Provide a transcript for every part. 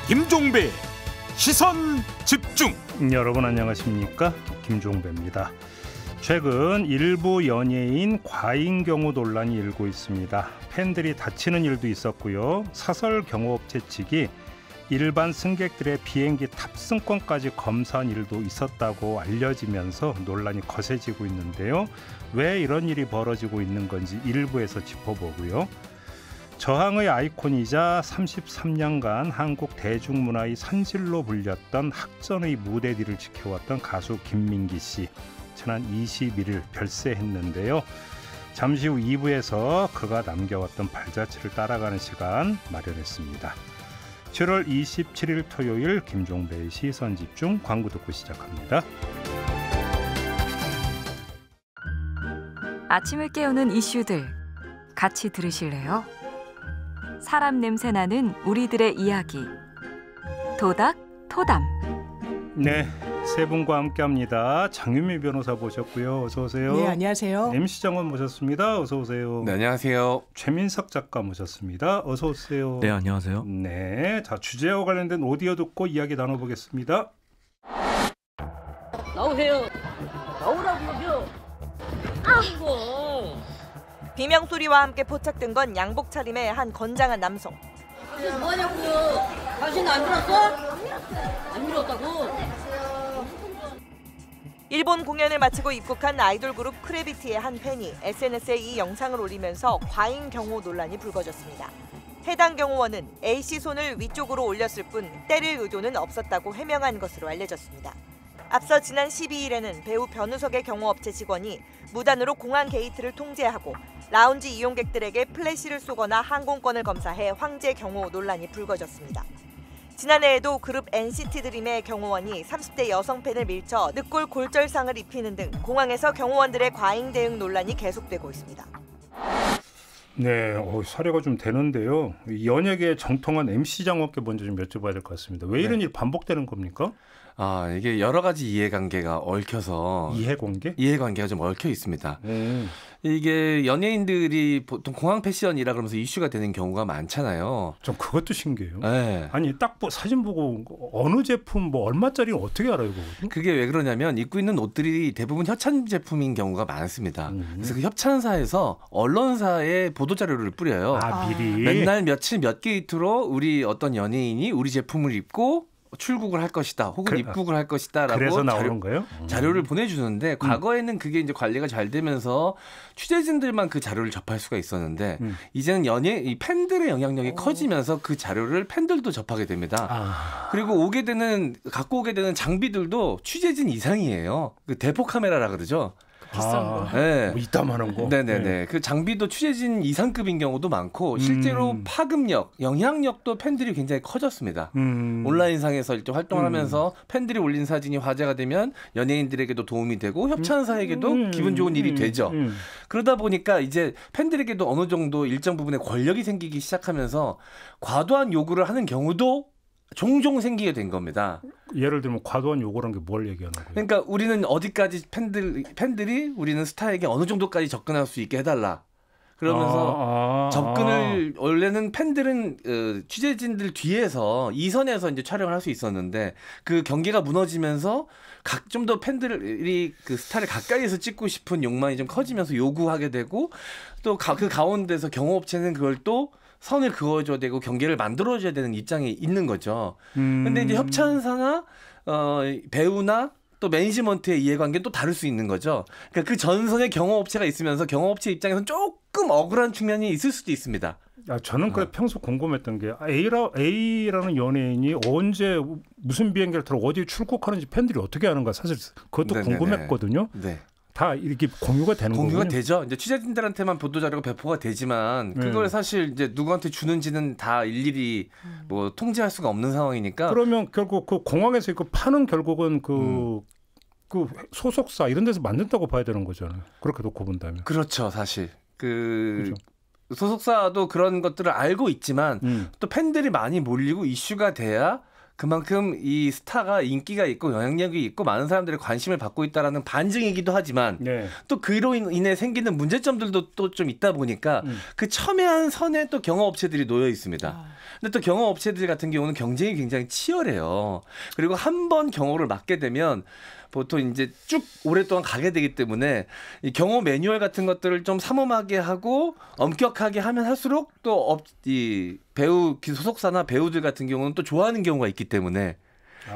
김종배 시선 집중. 여러분 안녕하십니까? 김종배입니다. 최근 일부 연예인 과잉 경호 논란이 일고 있습니다. 팬들이 다치는 일도 있었고요. 사설 경호업체 측이 일반 승객들의 비행기 탑승권까지 검사한 일도 있었다고 알려지면서 논란이 거세지고 있는데요. 왜 이런 일이 벌어지고 있는 건지 일부에서 짚어보고요. 저항의 아이콘이자 33년간 한국 대중문화의 산실로 불렸던 학전의 무대 뒤를 지켜왔던 가수 김민기 씨, 지난 21일 별세했는데요. 잠시 후 2부에서 그가 남겨왔던 발자취를 따라가는 시간 마련했습니다. 7월 27일 토요일 김종배의 시선집중, 광고 듣고 시작합니다. 아침을 깨우는 이슈들 같이 들으실래요? 사람 냄새 나는 우리들의 이야기, 도닥 토담. 네, 세 분과 함께합니다. 장윤미 변호사 모셨고요. 어서 오세요. 네, 안녕하세요. MC 장원 모셨습니다. 어서 오세요. 네, 안녕하세요. 최민석 작가 모셨습니다. 어서 오세요. 네, 안녕하세요. 네, 자, 주제와 관련된 오디오 듣고 이야기 나눠보겠습니다. 나오세요. 나오라고요. 아이고. 비명 소리와 함께 포착된 건 양복 차림의 한 건장한 남성. 당신 뭐하냐고요? 당신 안 밀었어? 안 밀었다고? 일본 공연을 마치고 입국한 아이돌 그룹 크래비티의 한 팬이 SNS에 이 영상을 올리면서 과잉 경호 논란이 불거졌습니다. 해당 경호원은 A씨 손을 위쪽으로 올렸을 뿐 때릴 의도는 없었다고 해명한 것으로 알려졌습니다. 앞서 지난 12일에는 배우 변우석의 경호업체 직원이 무단으로 공항 게이트를 통제하고 라운지 이용객들에게 플래시를 쏘거나 항공권을 검사해 황제 경호 논란이 불거졌습니다. 지난해에도 그룹 NCT 드림의 경호원이 30대 여성 팬을 밀쳐 늑골 골절상을 입히는 등 공항에서 경호원들의 과잉 대응 논란이 계속되고 있습니다. 네, 사례가 좀 되는데요. 연예계 정통한 MC 장원께 먼저 좀 여쭤봐야 될 것 같습니다. 왜 이런 일 반복되는 겁니까? 이게 여러 가지 이해관계가 얽혀서 이해관계가 좀 얽혀 있습니다. 이게 연예인들이 보통 공항 패션이라 그러면서 이슈가 되는 경우가 많잖아요. 좀 그것도 신기해요. 네. 아니 딱 사진 보고 어느 제품 뭐 얼마짜리를 어떻게 알아요? 그거? 그게 왜 그러냐면 입고 있는 옷들이 대부분 협찬 제품인 경우가 많습니다. 그래서 그 협찬사에서 언론사에 보도자료를 뿌려요. 미리. 맨날 며칠 몇 게이트로 우리 어떤 연예인이 우리 제품을 입고 출국을 할 것이다, 혹은 입국을 할 것이다라고 그래서 나오는 거예요? 자료를 보내주는데 과거에는 그게 이제 관리가 잘 되면서 취재진들만 그 자료를 접할 수가 있었는데 이제는 이 팬들의 영향력이 커지면서 그 자료를 팬들도 접하게 됩니다. 그리고 갖고 오게 되는 장비들도 취재진 이상이에요. 그 대포 카메라라 그러죠. 비싼 거. 네. 뭐 이따만한 거. 네네네. 그 장비도 취재진 이상급인 경우도 많고 실제로 파급력, 영향력도 팬들이 굉장히 커졌습니다. 온라인상에서 일단 활동을 하면서 팬들이 올린 사진이 화제가 되면 연예인들에게도 도움이 되고 협찬사에게도 기분 좋은 일이 되죠. 그러다 보니까 이제 팬들에게도 어느 정도 일정 부분의 권력이 생기기 시작하면서 과도한 요구를 하는 경우도 종종 생기게 된 겁니다. 예를 들면 과도한 요구란 게 뭘 얘기하는 거예요? 그러니까 우리는 어디까지 팬들이 우리는 스타에게 어느 정도까지 접근할 수 있게 해달라. 그러면서 접근을 원래는 팬들은 취재진들 뒤에서 이선에서 이제 촬영을 할 수 있었는데 그 경계가 무너지면서 좀 더 팬들이 그 스타를 가까이에서 찍고 싶은 욕망이 좀 커지면서 요구하게 되고 또 그 가운데서 경호업체는 그걸 또 선을 그어줘야 되고 경계를 만들어줘야 되는 입장에 있는 거죠. 근데 이제 협찬사나 배우나 또 매니지먼트의 이해관계는 또 다를 수 있는 거죠. 그러니까 그 전선에 경호업체가 있으면서 경호업체 입장에서는 조금 억울한 측면이 있을 수도 있습니다. 저는 그래 평소 궁금했던 게 A라는 연예인이 언제 무슨 비행기를 타고 어디 출국하는지 팬들이 어떻게 아는가 사실 그것도 궁금했거든요. 네. 다 이렇게 공유가 되는 거군요. 공유가 되죠. 이제 취재진들한테만 보도 자료가 배포가 되지만 그걸 사실 이제 누구한테 주는지는 다 일일이 뭐 통제할 수가 없는 상황이니까. 그러면 결국 그 공항에서 그 파는 결국은 그 소속사 이런 데서 만든다고 봐야 되는 거잖아요. 그렇게 놓고 본다면. 그렇죠, 사실. 그렇죠. 소속사도 그런 것들을 알고 있지만 또 팬들이 많이 몰리고 이슈가 돼야 그만큼 이 스타가 인기가 있고 영향력이 있고 많은 사람들의 관심을 받고 있다라는 반증이기도 하지만 네. 또 그로 인해 생기는 문제점들도 또 좀 있다 보니까 그 첨예한 선에 또 경호업체들이 놓여 있습니다. 근데 또 경호업체들 같은 경우는 경쟁이 굉장히 치열해요. 그리고 한 번 경호를 맡게 되면 보통 이제 쭉 오랫동안 가게 되기 때문에 이 경호 매뉴얼 같은 것들을 좀 삼엄하게 하고 엄격하게 하면 할수록 또 이 배우 소속사나 배우들 같은 경우는 또 좋아하는 경우가 있기 때문에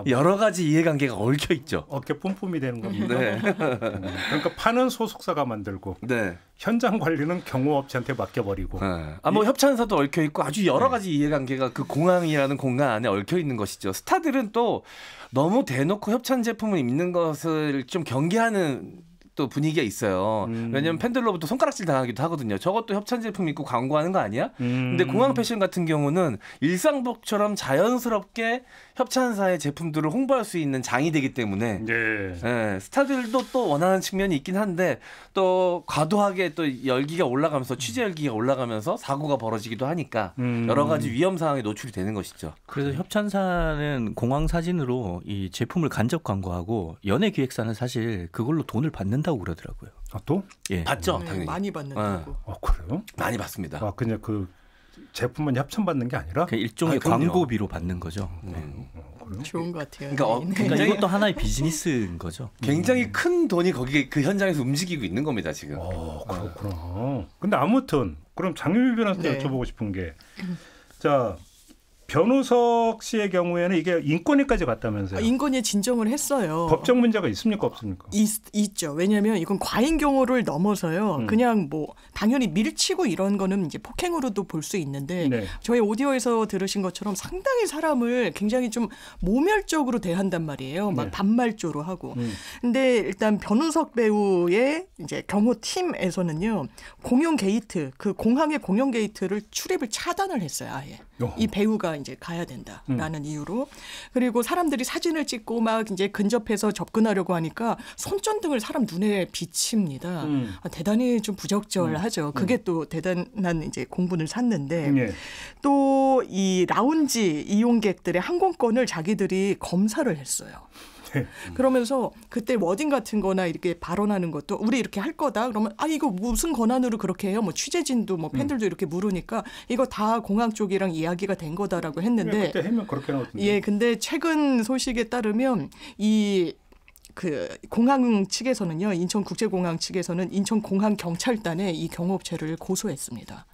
여러 가지 이해관계가 얽혀 있죠. 어깨 뿜뿜이 되는 겁니다. 네. 그러니까 파는 소속사가 만들고 네. 현장 관리는 경호업체한테 맡겨버리고. 네. 뭐 협찬사도 얽혀 있고 아주 여러 가지 이해관계가 그 공항이라는 공간 안에 얽혀 있는 것이죠. 스타들은 또 너무 대놓고 협찬 제품을 입는 것을 좀 경계하는 또 분위기가 있어요. 왜냐하면 팬들로부터 손가락질 당하기도 하거든요. 저것도 협찬 제품 입고 광고하는 거 아니야? 근데 공항 패션 같은 경우는 일상복처럼 자연스럽게 협찬사의 제품들을 홍보할 수 있는 장이 되기 때문에 네, 스타들도 또 원하는 측면이 있긴 한데 또 과도하게 또 열기가 올라가면서 취재 열기가 올라가면서 사고가 벌어지기도 하니까 여러 가지 위험 상황에 노출이 되는 것이죠. 그래서 협찬사는 공항 사진으로 이 제품을 간접 광고하고 연예 기획사는 사실 그걸로 돈을 받는다고 그러더라고요. 아, 또? 예. 받죠, 네, 당연히. 많이 받는다고. 그래요? 많이 받습니다. 아, 그냥 그 제품만 협찬받는 게 아니라? 그 일종의 광고비로 받는 거죠. 좋은 것 같아요. 그러니까 이것도 하나의 비즈니스인 거죠. 굉장히 큰 돈이 거기에 그 현장에서 움직이고 있는 겁니다, 지금. 그렇구나. 근데 아무튼 그럼 장유미 변호사한테 여쭤보고 싶은 게, 자, 변우석 씨의 경우에는 이게 인권위까지 갔다면서요? 인권위에 진정을 했어요. 법적 문제가 있습니까, 없습니까? 있죠. 왜냐하면 이건 과잉 경호를 넘어서요. 그냥 뭐 당연히 밀치고 이런 거는 이제 폭행으로도 볼 수 있는데 저희 오디오에서 들으신 것처럼 상당히 사람을 굉장히 좀 모멸적으로 대한단 말이에요. 막 반말조로 하고. 근데 일단 변우석 배우의 이제 경호팀에서는요, 공용 게이트, 그 공항의 공용 게이트를 출입을 차단을 했어요, 아예. 이 배우가 이제 가야 된다라는 이유로. 그리고 사람들이 사진을 찍고 막 이제 근접해서 접근하려고 하니까 손전등을 사람 눈에 비칩니다. 대단히 좀 부적절하죠. 그게 또 대단한 이제 공분을 샀는데 또 이 라운지 이용객들의 항공권을 자기들이 검사를 했어요. 그러면서 그때 워딩 같은 거나 이렇게 발언하는 것도 우리 이렇게 할 거다. 그러면 이거 무슨 권한으로 그렇게 해요? 뭐 취재진도 뭐 팬들도 이렇게 물으니까 이거 다 공항 쪽이랑 이야기가 된 거다라고 했는데 그때 해명 그렇게 나왔던데. 예, 근데 최근 소식에 따르면 그 공항 측에서는요, 인천국제공항 측에서는 인천공항 경찰단에 이 경호업체를 고소했습니다.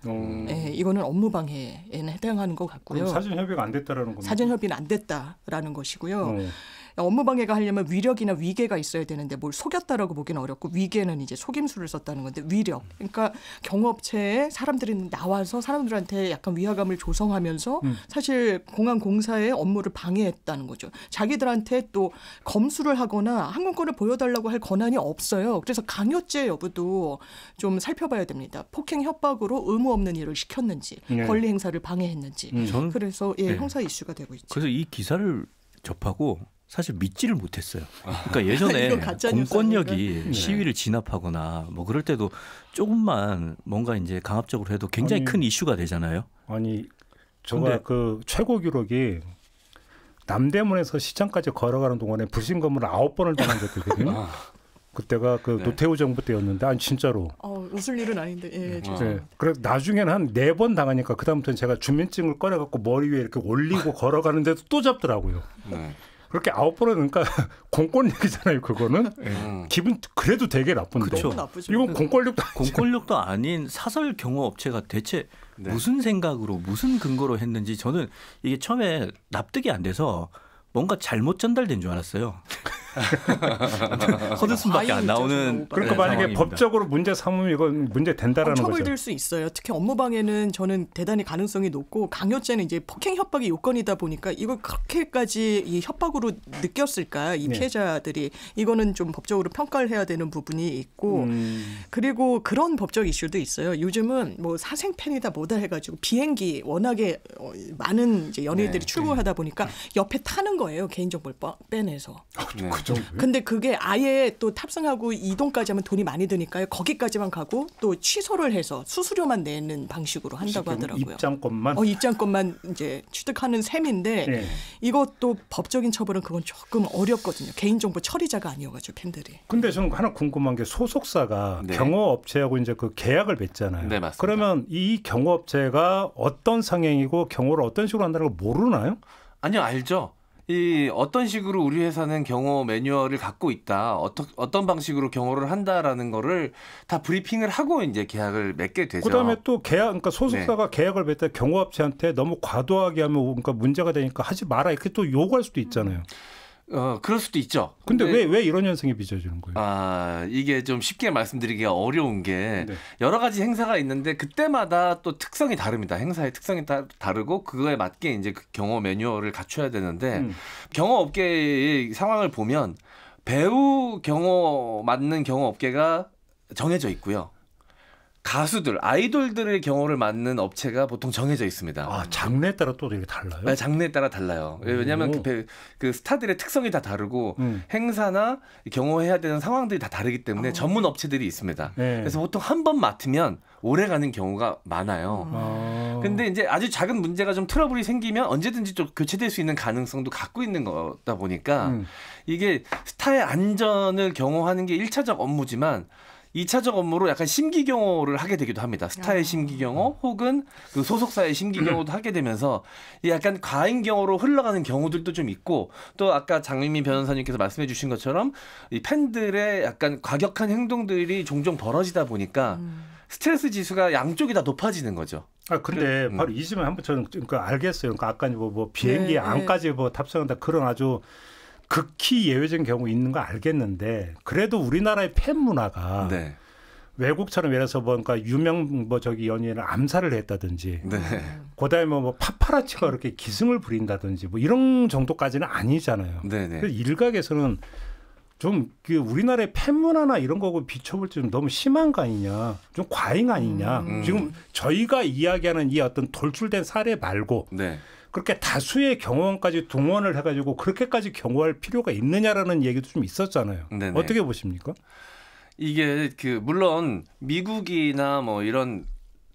예, 이거는 업무방해에는 해당하는 것 같고요. 그럼 사전 협의가 안 됐다라는 겁니다. 사전 협의는 안 됐다라는 것이고요. 업무방해가 하려면 위력이나 위계가 있어야 되는데 뭘 속였다라고 보기는 어렵고, 위계는 이제 속임수를 썼다는 건데 위력. 그러니까 경호업체에 사람들이 나와서 사람들한테 약간 위화감을 조성하면서 사실 공항 공사의 업무를 방해했다는 거죠. 자기들한테 또 검수를 하거나 항공권을 보여달라고 할 권한이 없어요. 그래서 강요죄 여부도 좀 살펴봐야 됩니다. 폭행 협박으로 의무 없는 일을 시켰는지, 권리 행사를 방해했는지. 그래서 형사 이슈가 되고 있죠. 그래서 이 기사를 접하고 사실 믿지를 못했어요. 그러니까 예전에 공권력이 시위를 진압하거나 뭐 그럴 때도 조금만 뭔가 이제 강압적으로 해도 굉장히 큰 이슈가 되잖아요. 아니, 저가 그 최고 기록이 남대문에서 시장까지 걸어가는 동안에 불신검을 9번을 당한 적이 있거든요. 그때가 그 노태우 정부 때였는데, 아니 진짜로. 웃을 일은 아닌데. 그래 나중에는 한 4번 당하니까 그다음부터는 제가 주민증을 꺼내갖고 머리 위에 이렇게 올리고 걸어가는데도 또 잡더라고요. 그렇게 9번은 그러니까 공권력이잖아요, 그거는. 기분 그래도 되게 나쁜데. 그렇죠. 이건 공권력도 공권력도 아닌 사설 경호업체가 대체 무슨 생각으로 무슨 근거로 했는지 저는 이게 처음에 납득이 안 돼서 뭔가 잘못 전달된 줄 알았어요. 헛웃음밖에 안 나오는. 그러니까 만약에 상황입니다. 법적으로 문제 삼으면 이건 문제 된다라는 거죠. 처벌될 수 있어요. 특히 업무방해는 저는 대단히 가능성이 높고, 강요죄는 이제 폭행 협박이 요건이다 보니까 이걸 그렇게까지 이 협박으로 느꼈을까, 이 피해자들이. 이거는 좀 법적으로 평가를 해야 되는 부분이 있고, 그리고 그런 법적 이슈도 있어요. 요즘은 뭐 사생팬이다 뭐다 해가지고 비행기 워낙에 많은 이제 연예인들이 출국하다 보니까 옆에 타는 거예요, 개인정보를 빼내서. 정도. 근데 그게 아예 또 탑승하고 이동까지 하면 돈이 많이 드니까요. 거기까지만 가고 또 취소를 해서 수수료만 내는 방식으로 한다고 하더라고요. 입장권만? 입장권만 이제 취득하는 셈인데 네. 이것도 법적인 처벌은 그건 조금 어렵거든요. 개인정보 처리자가 아니어가지고 팬들이. 근데 저는 하나 궁금한 게 소속사가 네. 경호업체하고 이제 그 계약을 맺잖아요. 네, 맞습니다. 그러면 이 경호업체가 어떤 상행이고 경호를 어떤 식으로 한다는 걸 모르나요? 아니요, 알죠. 이 어떤 식으로 우리 회사는 경호 매뉴얼을 갖고 있다. 어떤 방식으로 경호를 한다라는 거를 다 브리핑을 하고 이제 계약을 맺게 되죠. 그다음에 또 그러니까 소속사가 네. 계약을 맺다 경호업체한테 너무 과도하게 하면 그러니까 문제가 되니까 하지 마라 이렇게 또 요구할 수도 있잖아요. 그럴 수도 있죠. 근데 왜 이런 현상이 빚어지는 거예요? 이게 좀 쉽게 말씀드리기가 어려운 게 네. 여러 가지 행사가 있는데 그때마다 또 특성이 다릅니다. 행사의 특성이 다르고 그거에 맞게 이제 그 경호 매뉴얼을 갖춰야 되는데 경호업계의 상황을 보면 배우 경호 맡는 경호업계가 정해져 있고요. 가수들, 아이돌들의 경호를 맡는 업체가 보통 정해져 있습니다. 장르에 따라 또 되게 달라요? 네, 장르에 따라 달라요. 왜냐하면 그 스타들의 특성이 다 다르고 행사나 경호해야 되는 상황들이 다 다르기 때문에 전문 업체들이 있습니다. 네. 그래서 보통 한 번 맡으면 오래 가는 경우가 많아요. 근데 이제 아주 작은 문제가 좀 트러블이 생기면 언제든지 좀 교체될 수 있는 가능성도 갖고 있는 거다 보니까 이게 스타의 안전을 경호하는 게 1차적 업무지만 2차적 업무로 약간 심기 경호를 하게 되기도 합니다. 스타의 심기 경호 혹은 그 소속사의 심기 경호도 하게 되면서 약간 과잉 경호로 흘러가는 경우들도 좀 있고 또 아까 장민민 변호사님께서 말씀해 주신 것처럼 이 팬들의 약간 과격한 행동들이 종종 벌어지다 보니까 스트레스 지수가 양쪽이 다 높아지는 거죠. 근데 바로 이 점에 한번 저는 그러니까 알겠어요. 그러니까 아까 뭐 비행기 네, 안까지 뭐 탑승한다 그런 아주 극히 예외적인 경우 있는 거 알겠는데 그래도 우리나라의 팬 문화가 네. 외국처럼 예를 들어서 그러니까 유명 연예인을 암살을 했다든지 네. 그다음에 뭐 파파라치가 그렇게 기승을 부린다든지 뭐 이런 정도까지는 아니잖아요. 네, 네. 그래서 일각에서는 좀 그 우리나라의 팬 문화나 이런 거고 비춰볼 때 좀 너무 심한 거 아니냐, 좀 과잉 아니냐. 지금 저희가 이야기하는 이 어떤 돌출된 사례 말고. 네. 그렇게 다수의 경호원까지 동원을 해가지고 그렇게까지 경호할 필요가 있느냐라는 얘기도 좀 있었잖아요. 네네. 어떻게 보십니까? 이게 물론 미국이나 뭐 이런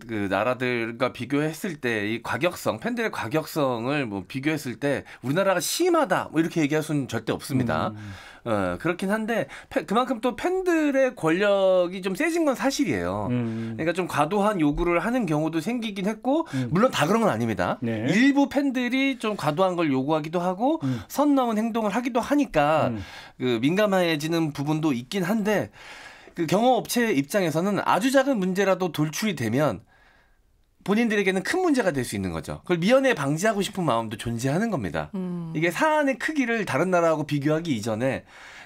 그 나라들과 비교했을 때 이 과격성, 팬들의 과격성을 뭐 비교했을 때 우리나라가 심하다 뭐 이렇게 얘기할 수는 절대 없습니다. 그렇긴 한데 그만큼 또 팬들의 권력이 좀 세진 건 사실이에요. 그러니까 좀 과도한 요구를 하는 경우도 생기긴 했고 물론 다 그런 건 아닙니다. 네. 일부 팬들이 좀 과도한 걸 요구하기도 하고 선 넘은 행동을 하기도 하니까 그 민감해지는 부분도 있긴 한데 그 경호업체 입장에서는 아주 작은 문제라도 돌출이 되면 본인들에게는 큰 문제가 될 수 있는 거죠. 그걸 미연에 방지하고 싶은 마음도 존재하는 겁니다. 이게 사안의 크기를 다른 나라하고 비교하기 이전에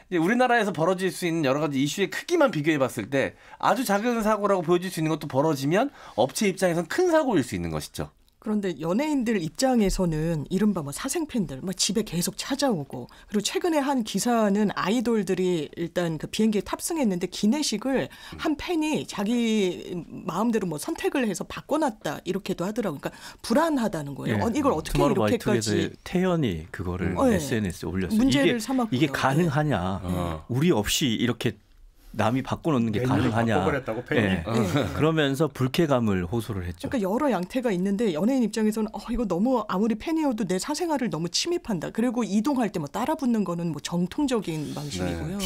이제 우리나라에서 벌어질 수 있는 여러 가지 이슈의 크기만 비교해 봤을 때 아주 작은 사고라고 보여질 수 있는 것도 벌어지면 업체 입장에서는 큰 사고일 수 있는 것이죠. 그런데 연예인들 입장에서는 이른바 뭐 사생팬들 막 집에 계속 찾아오고 그리고 최근에 한 기사는 아이돌들이 일단 그 비행기에 탑승했는데 기내식을 한 팬이 자기 마음대로 뭐 선택을 해서 바꿔놨다 이렇게도 하더라고요. 그러니까 불안하다는 거예요. 네. 이걸 어떻게 이렇게까지 태연이 그거를 네. SNS에 올렸어요. 문제를 삼았고요. 이게 가능하냐. 우리 없이 이렇게 남이 바꿔놓는 게 가능하냐. 바꿔버렸다고 팬이. 네. 그러면서 불쾌감을 호소를 했죠. 그러니까 여러 양태가 있는데 연예인 입장에서는 이거 너무 아무리 팬이어도 내 사생활을 너무 침입한다. 그리고 이동할 때 뭐 따라붙는 거는 뭐 정통적인 방식이고요.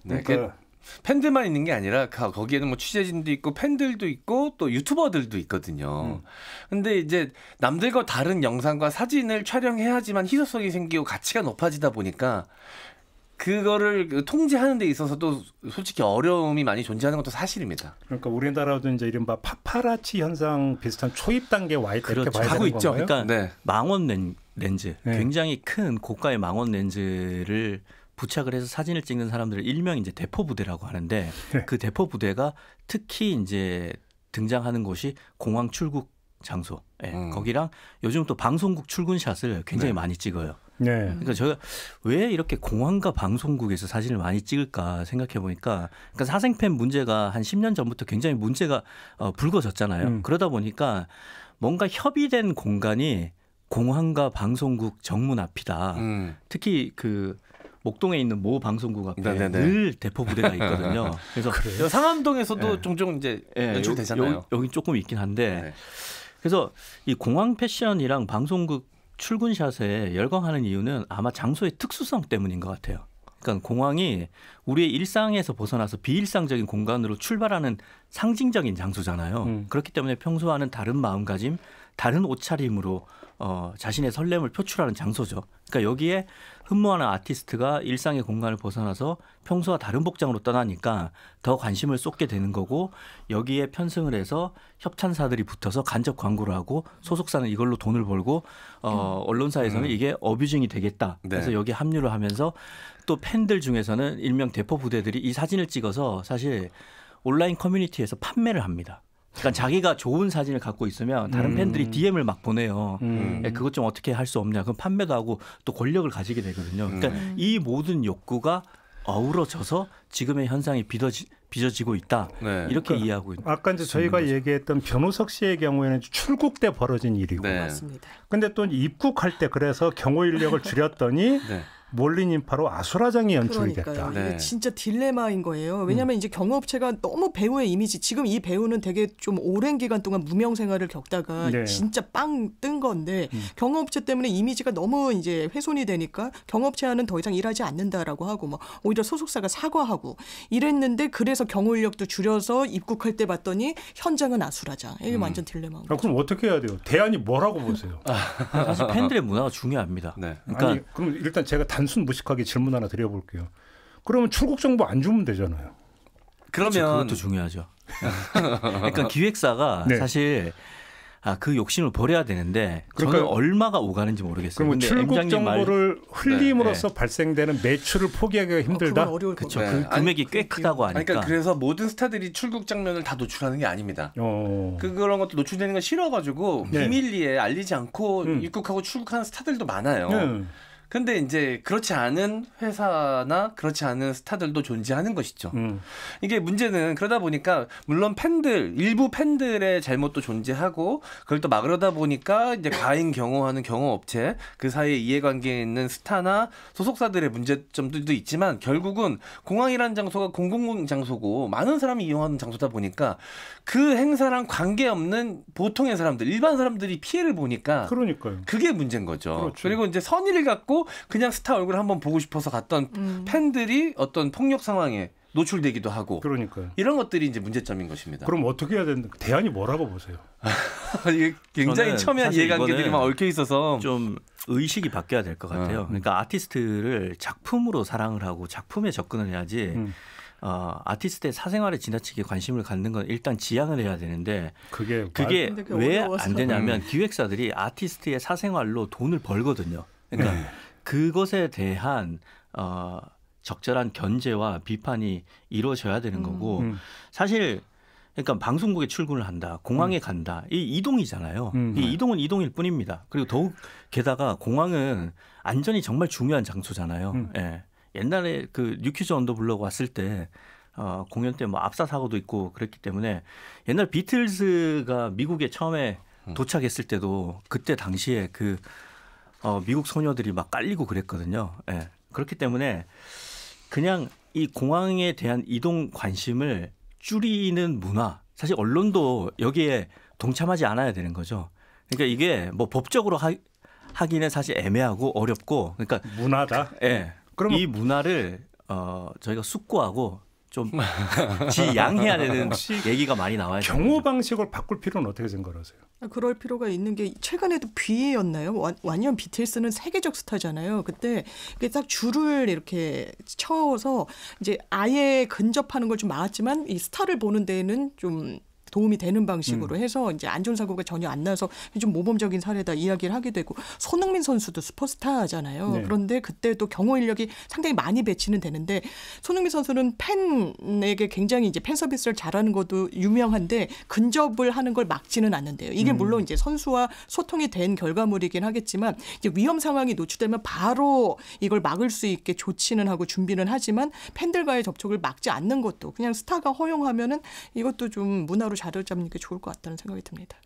네. 그러니까 팬들만 있는 게 아니라 거기에는 뭐 취재진도 있고 팬들도 있고 또 유튜버들도 있거든요. 근데 이제 남들과 다른 영상과 사진을 촬영해야지만 희소성이 생기고 가치가 높아지다 보니까 그거를 통제하는 데 있어서도 솔직히 어려움이 많이 존재하는 것도 사실입니다. 그러니까 우리나라도 이제 이른바 파파라치 현상 비슷한 초입 단계에 와 있다 이렇게 봐야 되는 있죠. 건가요? 그러니까 네. 망원 렌즈, 네. 굉장히 큰 고가의 망원 렌즈를 부착을 해서 사진을 찍는 사람들을 일명 이제 대포 부대라고 하는데 네. 그 대포 부대가 특히 이제 등장하는 곳이 공항 출국 장소. 네. 거기랑 요즘 또 방송국 출근샷을 굉장히 네. 많이 찍어요. 네. 그러니까 제가 왜 이렇게 공항과 방송국에서 사진을 많이 찍을까 생각해 보니까 그러니까 사생팬 문제가 한 10년 전부터 굉장히 문제가 불거졌잖아요. 그러다 보니까 뭔가 협의된 공간이 공항과 방송국 정문 앞이다. 특히 그 목동에 있는 모 방송국 앞에 늘 대포 부대가 있거든요. 그래서 상암동에서도 종종 이제 연출되잖아요. 여기 조금 있긴 한데 그래서 이 공항 패션이랑 방송국 출근샷에 열광하는 이유는 아마 장소의 특수성 때문인 것 같아요. 그러니까 공항이 우리의 일상에서 벗어나서 비일상적인 공간으로 출발하는 상징적인 장소잖아요. 그렇기 때문에 평소와는 다른 마음가짐, 다른 옷차림으로 자신의 설렘을 표출하는 장소죠. 그러니까 여기에 흠모하는 아티스트가 일상의 공간을 벗어나서 평소와 다른 복장으로 떠나니까 더 관심을 쏟게 되는 거고 여기에 편승을 해서 협찬사들이 붙어서 간접 광고를 하고 소속사는 이걸로 돈을 벌고 언론사에서는 이게 어뷰징이 되겠다. 그래서 여기에 합류를 하면서 또 팬들 중에서는 일명 대포 부대들이 이 사진을 찍어서 사실 온라인 커뮤니티에서 판매를 합니다. 그러니까 자기가 좋은 사진을 갖고 있으면 다른 팬들이 DM을 막 보내요. 그것 좀 어떻게 할 수 없냐. 그럼 판매도 하고 또 권력을 가지게 되거든요. 그러니까 이 모든 욕구가 어우러져서 지금의 현상이 빚어지고 있다. 이렇게 이해하고 있는. 아까 이제 저희가 거죠. 얘기했던 변호석 씨의 경우에는 출국 때 벌어진 일이고. 맞습니다. 근데 또 입국할 때 그래서 경호 인력을 줄였더니 몰린 인파로 아수라장이 연출이 됐다. 이게 진짜 딜레마인 거예요. 왜냐하면 이제 경호업체가 너무 배우의 이미지, 지금 이 배우는 되게 좀 오랜 기간 동안 무명 생활을 겪다가 진짜 빵 뜬 건데 경호업체 때문에 이미지가 너무 이제 훼손이 되니까 경호업체와는 더 이상 일하지 않는다라고 하고 뭐 오히려 소속사가 사과하고 이랬는데 그래서 경호 인력도 줄여서 입국할 때 봤더니 현장은 아수라장. 이게 완전 딜레마인 거죠. 그럼 어떻게 해야 돼요? 대안이 뭐라고 보세요? 사실 팬들의 문화가 중요합니다. 그러니까 아니, 그럼 일단 제가 단순 무식하게 질문 하나 드려볼게요. 그러면 출국 정보 안 주면 되잖아요. 그러면 그것도 중요하죠. 그러니까 기획사가 사실 그 욕심을 버려야 되는데 그러니까 저는 얼마가 오가는지 모르겠어요. 그럼 출국 정보를 흘림으로써 발생되는 매출을 포기하기가 힘들다. 그렇죠. 그 금액이 꽤 크다고 하니까. 그러니까 그래서 모든 스타들이 출국 장면을 다 노출하는 게 아닙니다. 그런 것도 노출되는 건 싫어가지고 비밀리에 알리지 않고 입국하고 출국하는 스타들도 많아요. 근데 이제 그렇지 않은 회사나 그렇지 않은 스타들도 존재하는 것이죠. 이게 문제는 그러다 보니까 물론 일부 팬들의 잘못도 존재하고 그걸 또 막으려다 보니까 이제 과잉 경호하는 경호업체 그 사이에 이해관계에 있는 스타나 소속사들의 문제점들도 있지만 결국은 공항이라는 장소가 공공 장소고 많은 사람이 이용하는 장소다 보니까 그 행사랑 관계없는 보통의 사람들, 일반 사람들이 피해를 보니까 그러니까요. 그게 문제인 거죠. 그렇죠. 그리고 이제 선의를 갖고 그냥 스타 얼굴 한번 보고 싶어서 갔던 팬들이 어떤 폭력 상황에 노출되기도 하고. 그러니까요. 이런 것들이 이제 문제점인 것입니다. 그럼 어떻게 해야 되는? 대안이 뭐라고 보세요? 이게 굉장히 첨예한 이해관계들이 막 얽혀 있어서 좀 의식이 바뀌어야 될 것 같아요. 그러니까 아티스트를 작품으로 사랑을 하고 작품에 접근을 해야지. 아티스트의 사생활에 지나치게 관심을 갖는 건 일단 지양을 해야 되는데 그게 왜 안 되냐면 기획사들이 아티스트의 사생활로 돈을 벌거든요. 그러니까 그것에 대한 적절한 견제와 비판이 이루어져야 되는 거고 사실 그러니까 방송국에 출근을 한다, 공항에 간다, 이 이동이잖아요. 이 이동은 이동일 뿐입니다. 그리고 더욱 게다가 공항은 안전이 정말 중요한 장소잖아요. 옛날에 그 뉴키즈 언더 블럭 왔을 때 공연 때 뭐 압사 사고도 있고 그랬기 때문에 옛날 비틀즈가 미국에 처음에 도착했을 때도 그때 당시에 그 미국 소녀들이 막 깔리고 그랬거든요. 그렇기 때문에 그냥 이 공항에 대한 이동 관심을 줄이는 문화, 사실 언론도 여기에 동참하지 않아야 되는 거죠. 그러니까 이게 뭐 법적으로 하기는 사실 애매하고 어렵고, 그러니까 문화다. 그러면 이 문화를 저희가 숙고하고 좀 지양해야 되는 얘기가 많이 나와요. 경호 방식을 바꿀 필요는 어떻게 생각하세요? 그럴 필요가 있는 게 최근에도 뷔였나요? 완전 BTS는 세계적 스타잖아요. 그때 딱 줄을 이렇게 쳐서 이제 아예 근접하는 걸 좀 막았지만 이 스타를 보는 데에는 좀 도움이 되는 방식으로 해서 이제 안전사고가 전혀 안 나서 좀 모범적인 사례다 이야기를 하게 되고, 손흥민 선수도 슈퍼스타잖아요. 그런데 그때도 경호 인력이 상당히 많이 배치는 되는데 손흥민 선수는 팬에게 굉장히 이제 팬 서비스를 잘하는 것도 유명한데 근접을 하는 걸 막지는 않는데요. 이게 물론 이제 선수와 소통이 된 결과물이긴 하겠지만 이제 위험 상황이 노출되면 바로 이걸 막을 수 있게 조치는 하고 준비는 하지만 팬들과의 접촉을 막지 않는 것도 그냥 스타가 허용하면은 이것도 좀 문화로 자리를 잡는 게 좋을 것 같다는 생각이 듭니다.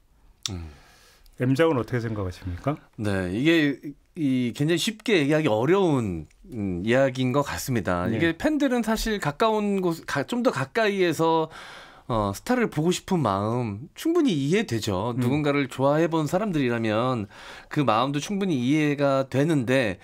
M장은 어떻게 생각하십니까? 네, 이게 굉장히 쉽게 얘기하기 어려운 이야기인 것 같습니다. 네. 이게 팬들은 사실 가까운 곳, 좀 더 가까이에서 스타를 보고 싶은 마음 충분히 이해되죠. 누군가를 좋아해 본 사람들이라면 그 마음도 충분히 이해가 되는데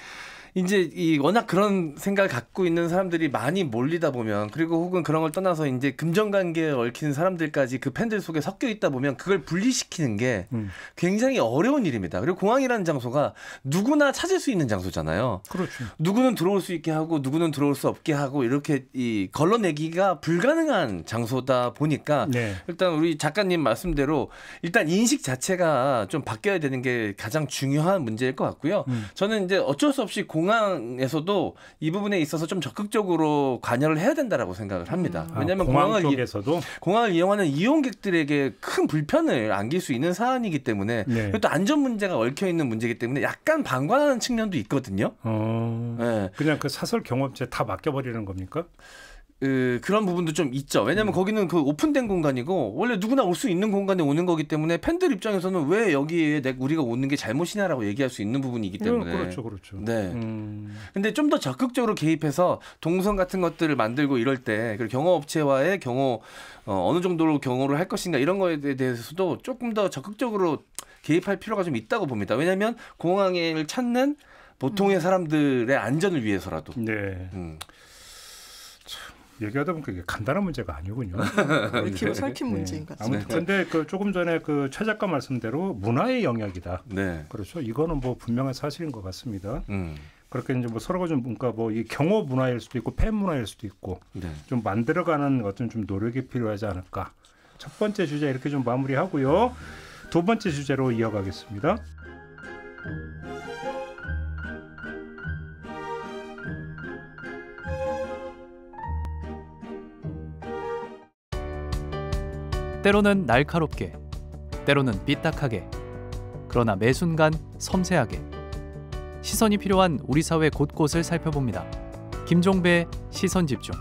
이제 워낙 그런 생각을 갖고 있는 사람들이 많이 몰리다 보면 그리고 혹은 그런 걸 떠나서 이제 금전관계에 얽힌 사람들까지 그 팬들 속에 섞여 있다 보면 그걸 분리시키는 게 굉장히 어려운 일입니다. 그리고 공항이라는 장소가 누구나 찾을 수 있는 장소잖아요. 그렇죠. 누구는 들어올 수 있게 하고 누구는 들어올 수 없게 하고 이렇게 걸러내기가 불가능한 장소다 보니까 네. 일단 우리 작가님 말씀대로 일단 인식 자체가 좀 바뀌어야 되는 게 가장 중요한 문제일 것 같고요. 저는 이제 어쩔 수 없이 공항에서도 이 부분에 있어서 좀 적극적으로 관여를 해야 된다라고 생각을 합니다. 왜냐하면 공항 쪽에서도 공항을 이용하는 이용객들에게 큰 불편을 안길 수 있는 사안이기 때문에 네. 또 안전 문제가 얽혀 있는 문제이기 때문에 약간 방관하는 측면도 있거든요. 네. 그냥 그 사설 경업체 다 맡겨버리는 겁니까? 그런 부분도 좀 있죠. 왜냐하면 거기는 그 오픈된 공간이고 원래 누구나 올 수 있는 공간에 오는 거기 때문에 팬들 입장에서는 왜 여기에 우리가 오는 게 잘못이냐라고 얘기할 수 있는 부분이기 때문에. 그렇죠. 네. 근데 좀 더 적극적으로 개입해서 동선 같은 것들을 만들고 이럴 때 그리고 경호업체와의 어느 정도로 경호를 할 것인가 이런 거에 대해서도 조금 더 적극적으로 개입할 필요가 좀 있다고 봅니다. 왜냐하면 공항을 찾는 보통의 사람들의 안전을 위해서라도. 네. 얘기하다 보니까 이게 간단한 문제가 아니군요. 이렇게 설킨 문제인 것 같습니다. 아무튼 근데 그 조금 전에 그 최 작가 말씀대로 문화의 영역이다. 네. 그렇죠. 이거는 뭐 분명한 사실인 것 같습니다. 그렇게 이제 뭐 서로가 좀 뭔가 뭐 이 경호 문화일 수도 있고 팬 문화일 수도 있고 네. 좀 만들어가는 어떤 좀 노력이 필요하지 않을까. 첫 번째 주제 이렇게 좀 마무리하고요. 두 번째 주제로 이어가겠습니다. 때로는 날카롭게, 때로는 삐딱하게, 그러나 매 순간 섬세하게 시선이 필요한 우리 사회 곳곳을 살펴봅니다. 김종배의 시선집중.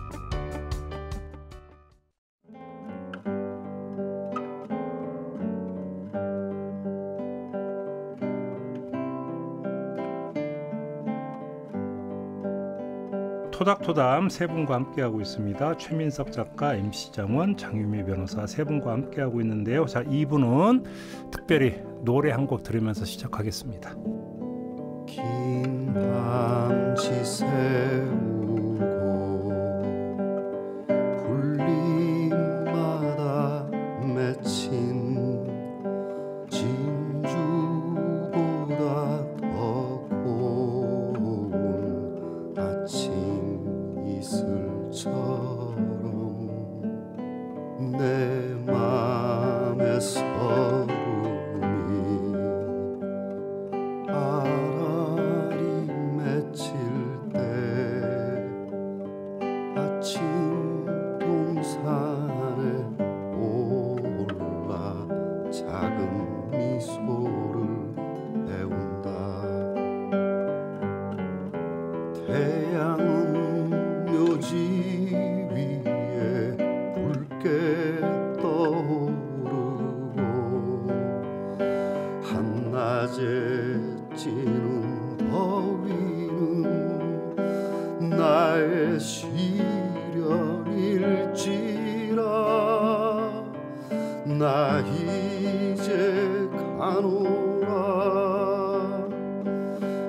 토닥토담 세 분과 함께하고 있습니다. 최민석 작가, MC 장원, 장유미 변호사 세 분과 함께하고 있는데요. 자, 2부는 특별히 노래 한 곡 들으면서 시작하겠습니다. 긴 밤시 새우고 불림마다 맺힌 진주보다 더 고운 아침 이슬처럼 내 맘에 서름이 알알이 맺힐 때 아침 동산에 올라 작은 미소를 배운다. 태양은 묘지 위에 붉게 떠오르고 한낮에 찌는 더위는 나의 시련일지라. 나 이제 가노라.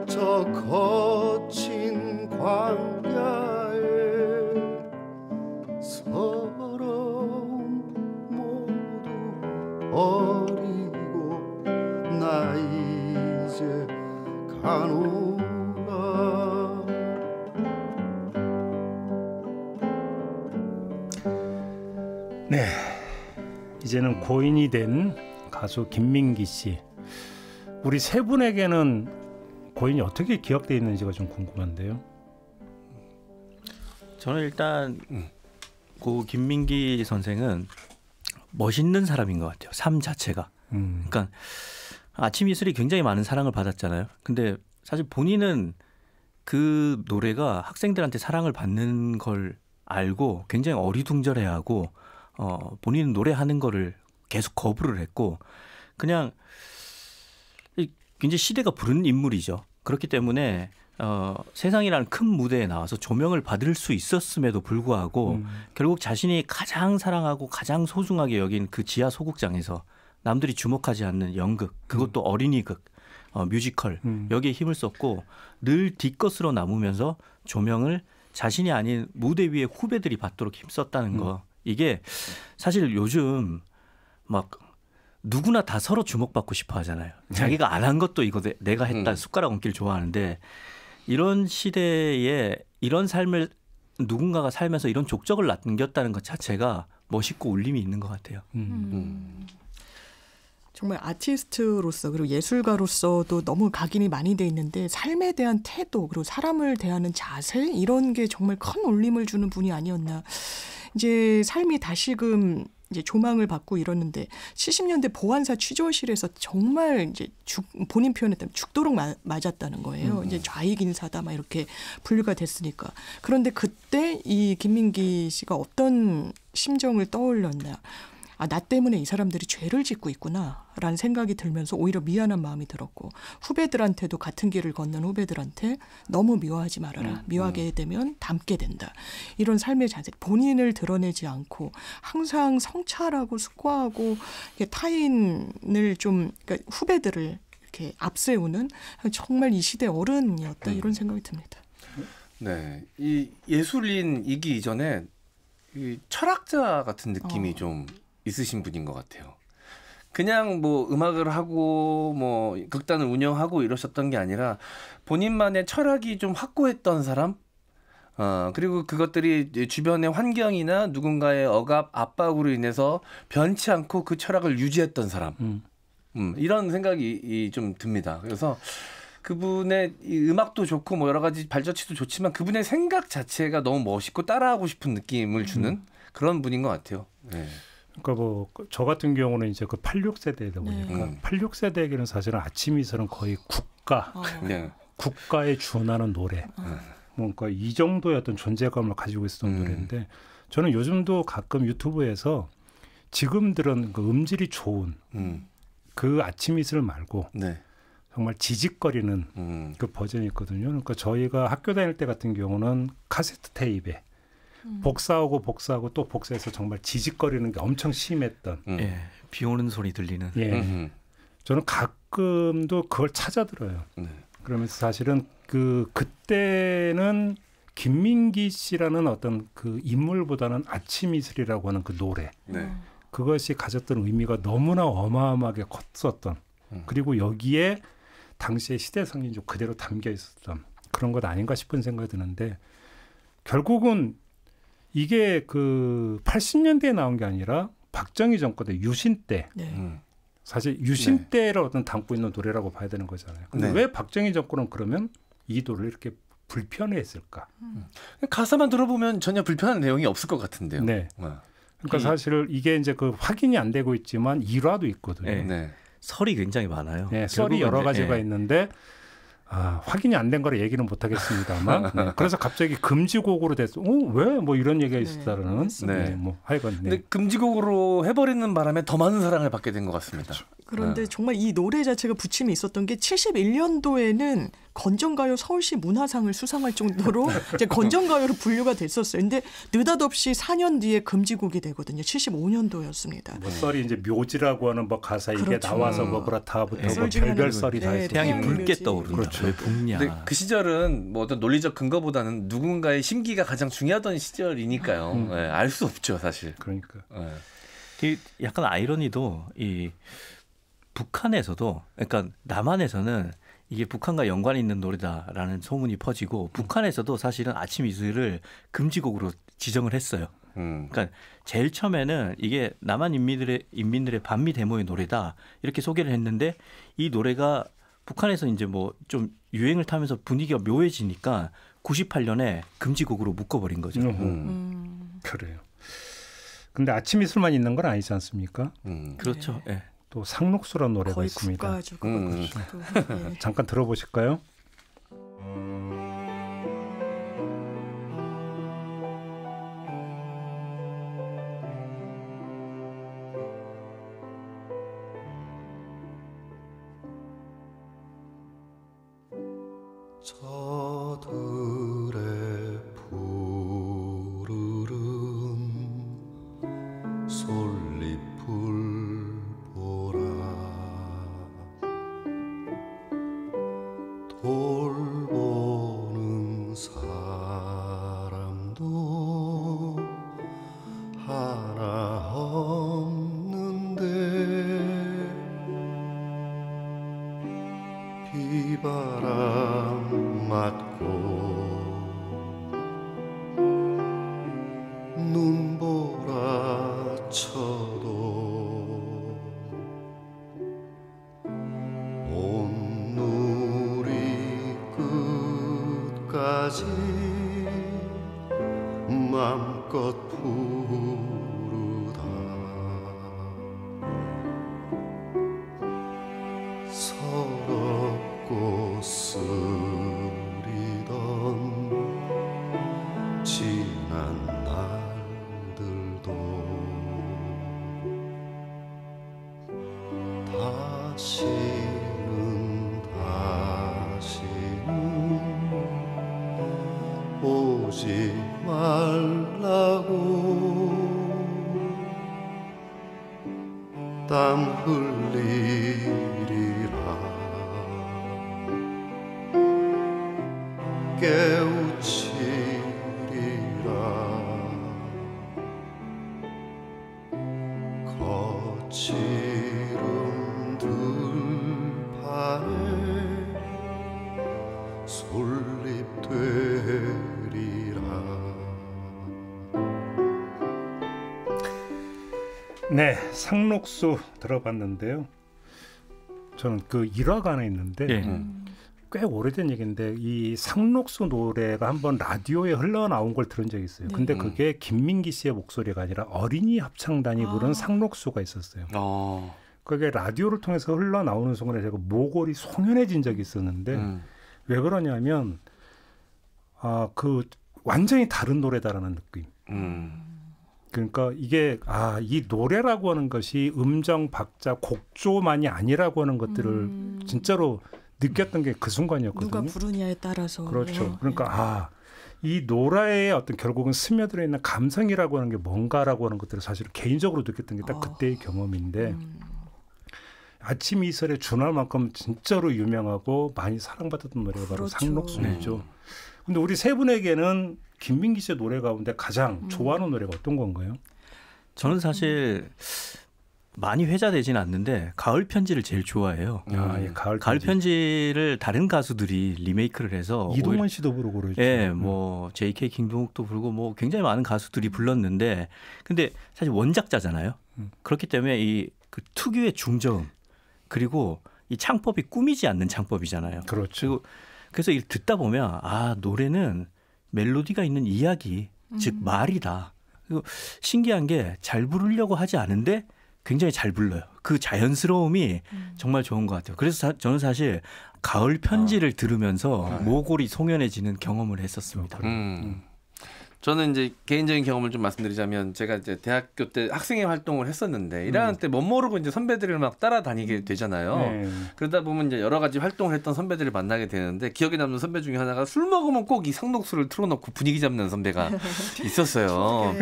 저 거친 광야에 서러움 모두 버리고 나 이제 가노라. 네, 이제는 고인이 된 가수 김민기 씨. 우리 세 분에게는 고인이 어떻게 기억되어 있는지가 좀 궁금한데요. 저는 일단 고 김민기 선생은 멋있는 사람인 것 같아요. 삶 자체가. 그러니까 아침 이슬이 굉장히 많은 사랑을 받았잖아요. 근데 사실 본인은 그 노래가 학생들한테 사랑을 받는 걸 알고 굉장히 어리둥절해하고 본인은 노래하는 거를 계속 거부를 했고 그냥 굉장히 시대가 부른 인물이죠. 그렇기 때문에 세상이라는 큰 무대에 나와서 조명을 받을 수 있었음에도 불구하고 결국 자신이 가장 사랑하고 가장 소중하게 여긴 그 지하 소극장에서 남들이 주목하지 않는 연극, 그것도 어린이극, 뮤지컬 여기에 힘을 썼고 늘 뒷것으로 남으면서 조명을 자신이 아닌 무대 위에 후배들이 받도록 힘썼다는 거. 이게 사실 요즘 막 누구나 다 서로 주목받고 싶어 하잖아요. 자기가 안 한 것도 이거 내가 했다 숟가락 얹기를 좋아하는데 이런 시대에 이런 삶을 누군가가 살면서 이런 족적을 남겼다는 것 자체가 멋있고 울림이 있는 것 같아요. 정말 아티스트로서 그리고 예술가로서도 너무 각인이 많이 돼 있는데 삶에 대한 태도 그리고 사람을 대하는 자세 이런 게 정말 큰 울림을 주는 분이 아니었나. 이제 삶이 다시금 이제 조망을 받고 이러는데 70년대 보안사 취조실에서 정말 이제 본인 표현에 따르면 죽도록 맞았다는 거예요. 이제 좌익 인사다 막 이렇게 분류가 됐으니까. 그런데 그때 이 김민기 씨가 어떤 심정을 떠올렸나. 아, 나 때문에 이 사람들이 죄를 짓고 있구나라는 생각이 들면서 오히려 미안한 마음이 들었고 후배들한테도 같은 길을 걷는 후배들한테 너무 미워하지 말아라. 미워하게 되면 닮게 된다. 이런 삶의 자세, 본인을 드러내지 않고 항상 성찰하고 숙고하고 타인을 좀 그러니까 후배들을 이렇게 앞세우는 정말 이 시대 어른이었다 이런 생각이 듭니다. 네, 이 예술인이기 이전에 이 철학자 같은 느낌이 좀 있으신 분인 것 같아요. 그냥 뭐 음악을 하고 뭐 극단을 운영하고 이러셨던 게 아니라 본인만의 철학이 좀 확고했던 사람? 그리고 그것들이 주변의 환경이나 누군가의 억압, 압박으로 인해서 변치 않고 그 철학을 유지했던 사람. 이런 생각이 좀 듭니다. 그래서 그분의 이 음악도 좋고 뭐 여러 가지 발자취도 좋지만 그분의 생각 자체가 너무 멋있고 따라하고 싶은 느낌을 주는 그런 분인 것 같아요. 네. 그러니까 뭐 저 같은 경우는 이제 그 86세대다 보니까 86세대에게는 사실은 아침 이슬은 거의 국가에 준하는 노래. 뭔가 이 정도의 어떤 존재감을 가지고 있었던 노래인데 저는 요즘도 가끔 유튜브에서 지금 들은 그 음질이 좋은 그 아침 이슬 말고 정말 지직거리는 그 버전이 있거든요. 그러니까 저희가 학교 다닐 때 같은 경우는 카세트 테이프에 복사하고 또 복사해서 정말 지직거리는 게 엄청 심했던. 예, 비 오는 소리 들리는. 예. 저는 가끔도 그걸 찾아 들어요. 그러면서 사실은 그때는 김민기 씨라는 어떤 그 인물보다는 아침 이슬이라고 하는 그 노래. 그것이 가졌던 의미가 너무나 어마어마하게 컸었던. 그리고 여기에 당시의 시대상이 좀 그대로 담겨 있었던 그런 것 아닌가 싶은 생각이 드는데 결국은 이게 그 80년대에 나온 게 아니라 박정희 정권 때 유신 때 사실 유신 때를 어떤 담고 있는 노래라고 봐야 되는 거잖아요. 근데 왜 박정희 정권은 그러면 이 노래를 이렇게 불편해했을까? 가사만 들어보면 전혀 불편한 내용이 없을 것 같은데요. 네. 그러니까 사실 이게 이제 그 확인이 안 되고 있지만 일화도 있거든요. 설이 굉장히 많아요. 네, 설이 여러 가지가 있는데 확인이 안 된 거라 얘기는 못 하겠습니다만 그래서 갑자기 금지곡으로 됐어. 왜 뭐 이런 얘기가 있었다는 뭐 하여간. 근데 금지곡으로 해버리는 바람에 더 많은 사랑을 받게 된 것 같습니다. 그런데 정말 이 노래 자체가 부침이 있었던 게 71년도에는 건전가요 서울시 문화상을 수상할 정도로 이제 건전가요로 분류가 됐었어요. 근데 느닷없이 4년 뒤에 금지곡이 되거든요. 75년도였습니다. 뭐 썰이 이제 묘지라고 하는 뭐 가사 이게 나와서 뭐 그렇다부터 뭐 별별 썰이 다 있어요. 태양이 붉게 떠오르는. 그렇죠. 왜 붉냐. 근데 그 시절은 뭐 어떤 논리적 근거보다는 누군가의 심기가 가장 중요하던 시절이니까요. 알 수 없죠, 사실. 그러니까. 약간 아이러니도 이 북한에서도 그러니까 남한에서는 이게 북한과 연관이 있는 노래다라는 소문이 퍼지고 북한에서도 사실은 아침 이슬을 금지곡으로 지정을 했어요. 그러니까 제일 처음에는 이게 남한 인민들의 반미 데모의 노래다 이렇게 소개를 했는데 이 노래가 북한에서 이제 뭐 좀 유행을 타면서 분위기가 묘해지니까 98년에 금지곡으로 묶어버린 거죠. 그래요. 근데 아침 이슬만 있는 건 아니지 않습니까? 그렇죠. 네. 또 상록수라는 노래가 거의 있습니다. 국가죠. 잠깐 들어보실까요? 저들의 푸르른 솔잎을 보라 돌보는 사람도 하나 없는데 비바람 맞고 눈보라 쳐도 온누리 끝까지 맘껏 부르다 서럽고 쓰리던 지난 날들도 다시는 오지 말라고 땀 흘리리라 깨우치리라 거칠은 들판에 솔잎 되리라. 네, 상록수 들어봤는데요. 저는 그 일화가 하나 있는데 꽤 오래된 얘기인데 이 상록수 노래가 한번 라디오에 흘러나온 걸 들은 적이 있어요. 근데 그게 김민기 씨의 목소리가 아니라 어린이 합창단이 부른 상록수가 있었어요. 그게 라디오를 통해서 흘러나오는 순간에 제가 모골이 송연해진 적이 있었는데 왜 그러냐면 그 완전히 다른 노래다라는 느낌. 그러니까 이게 이 노래라고 하는 것이 음정, 박자, 곡조만이 아니라고 하는 것들을 진짜로 느꼈던 게 그 순간이었거든요. 누가 부르냐에 따라서. 그렇죠. 그러니까 이 노래의 어떤 결국은 스며들어 있는 감성이라고 하는 게 뭔가라고 하는 것들을 사실 개인적으로 느꼈던 게 딱 그때의 경험인데 아침 이슬의 준할만큼 진짜로 유명하고 많이 사랑받았던 노래가 바로 상록수이죠. 근데 우리 세 분에게는 김민기 씨의 노래 가운데 가장 좋아하는 노래가 어떤 건가요? 저는 사실 많이 회자되지는 않는데 가을 편지를 제일 좋아해요. 가을 편지를 다른 가수들이 리메이크를 해서 이동원 씨도 부르고 그러죠. 예, 뭐 JK 김동욱도 부르고 뭐 굉장히 많은 가수들이 불렀는데 근데 사실 원작자잖아요. 그렇기 때문에 이 그 특유의 중저음 그리고 이 창법이 꾸미지 않는 창법이잖아요. 그렇죠. 그래서 이걸 듣다 보면 노래는 멜로디가 있는 이야기, 즉 말이다. 그리고 신기한 게 잘 부르려고 하지 않은데 굉장히 잘 불러요. 그 자연스러움이 정말 좋은 것 같아요. 그래서 저는 사실 가을 편지를 들으면서 모골이 송연해지는 경험을 했었습니다. 저는 이제 개인적인 경험을 좀 말씀드리자면 제가 이제 대학교 때 학생회 활동을 했었는데 1학년 때 못 모르고 이제 선배들을 막 따라다니게 되잖아요. 그러다 보면 이제 여러 가지 활동을 했던 선배들을 만나게 되는데 기억에 남는 선배 중에 하나가 술 먹으면 꼭 이 상록수를 틀어놓고 분위기 잡는 선배가 있었어요.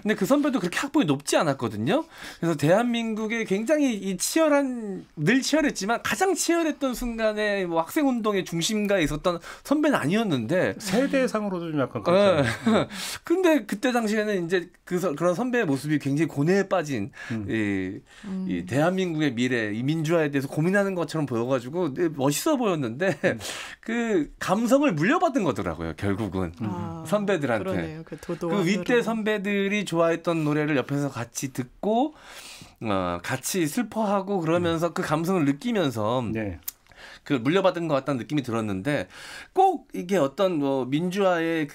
근데 그 선배도 그렇게 학벌이 높지 않았거든요. 그래서 대한민국의 굉장히 이 늘 치열했지만 가장 치열했던 순간에 뭐 학생 운동의 중심가에 있었던 선배는 아니었는데 세대상으로도 좀 약간 근데 그때 당시에는 이제 그런 선배의 모습이 굉장히 고뇌에 빠진 이 대한민국의 미래, 이 민주화에 대해서 고민하는 것처럼 보여가지고 멋있어 보였는데 그 감성을 물려받은 거더라고요. 결국은 선배들한테. 그러네요. 그 윗대 선배들이 좋아했던 노래를 옆에서 같이 듣고 같이 슬퍼하고 그러면서 그 감성을 느끼면서 그 물려받은 것 같다는 느낌이 들었는데 꼭 이게 어떤 민주화의